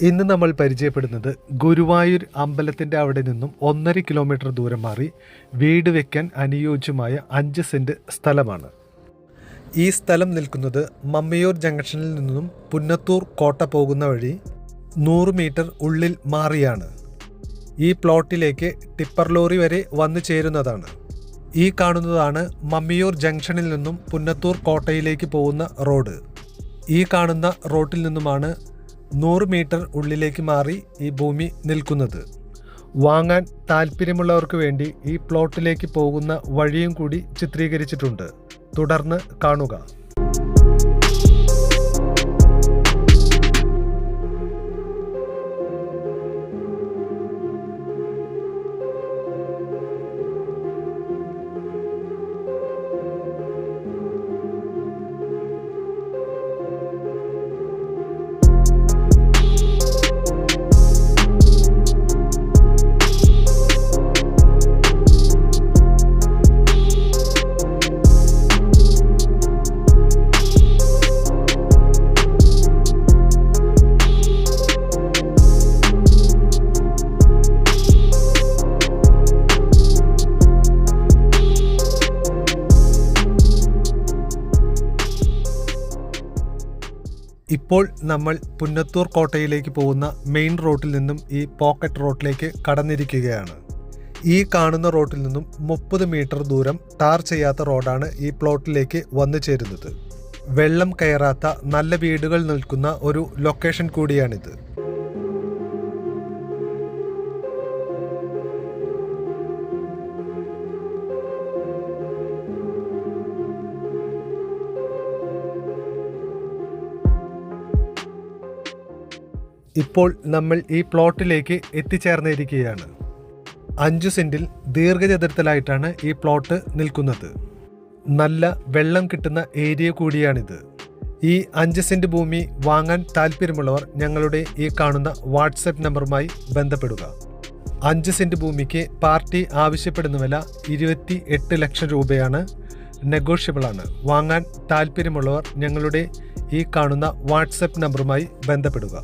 ഇന്ന് നമ്മൾ പരിചയപ്പെടുന്നത് ഗുരുവായൂർ അമ്പലത്തിൻ്റെ അവിടെ നിന്നും 1.5 കിലോമീറ്റർ ദൂരം മാറി വീട് വയ്ക്കാൻ അനുയോജ്യമായ 5 സെൻറ്റ് സ്ഥലമാണ്. ഈ സ്ഥലം നിൽക്കുന്നത് മമ്മിയൂർ ജംഗ്ഷനിൽ നിന്നും പുന്നത്തൂർ കോട്ട പോകുന്ന വഴി 100 മീറ്റർ ഉള്ളിൽ മാറിയാണ്. ഈ പ്ലോട്ടിലേക്ക് ടിപ്പർ ലോറി വരെ വന്നു ചേരുന്നതാണ്. ഈ കാണുന്നതാണ് മമ്മിയൂർ ജംഗ്ഷനിൽ നിന്നും പുന്നത്തൂർ കോട്ടയിലേക്ക് പോകുന്ന റോഡ്. ഈ കാണുന്ന റോഡിൽ നിന്നുമാണ് 100 മീറ്റർ ഉള്ളിലേക്ക് മാറി ഈ ഭൂമി നിൽക്കുന്നത്. വാങ്ങാൻ താല്പര്യമുള്ളവർക്ക് വേണ്ടി ഈ പ്ലോട്ടിലേക്ക് പോകുന്ന വഴിയും കൂടി ചിത്രീകരിച്ചിട്ടുണ്ട്. തുടർന്ന് കാണുക. ഇപ്പോൾ നമ്മൾ പുന്നത്തൂർ കോട്ടയിലേക്ക് പോകുന്ന മെയിൻ റോഡിൽ നിന്നും ഈ പോക്കറ്റ് റോഡിലേക്ക് കടന്നിരിക്കുകയാണ്. ഈ കാണുന്ന റോഡിൽ നിന്നും 30 മീറ്റർ ദൂരം ടാർ ചെയ്യാത്ത റോഡാണ് ഈ പ്ലോട്ടിലേക്ക് വന്നു ചേരുന്നത്. വെള്ളം കയറാത്ത നല്ല വീടുകൾ നിൽക്കുന്ന ഒരു ലൊക്കേഷൻ കൂടിയാണിത്. ഇപ്പോൾ നമ്മൾ ഈ പ്ലോട്ടിലേക്ക് എത്തിച്ചേർന്നിരിക്കുകയാണ്. 5 സെൻറ്റിൽ ദീർഘചതുരത്തിലായിട്ടാണ് ഈ പ്ലോട്ട് നിൽക്കുന്നത്. നല്ല വെള്ളം കിട്ടുന്ന ഏരിയ കൂടിയാണിത്. ഈ 5 സെൻറ്റ് ഭൂമി വാങ്ങാൻ താല്പര്യമുള്ളവർ ഞങ്ങളുടെ ഈ കാണുന്ന വാട്സപ്പ് നമ്പറുമായി ബന്ധപ്പെടുക. 5 സെൻറ്റ് ഭൂമിക്ക് പാർട്ടി ആവശ്യപ്പെടുന്ന വില 28 ലക്ഷം രൂപയാണ്. നെഗോഷ്യബിളാണ്. വാങ്ങാൻ താല്പര്യമുള്ളവർ ഞങ്ങളുടെ ഈ കാണുന്ന വാട്സപ്പ് നമ്പറുമായി ബന്ധപ്പെടുക.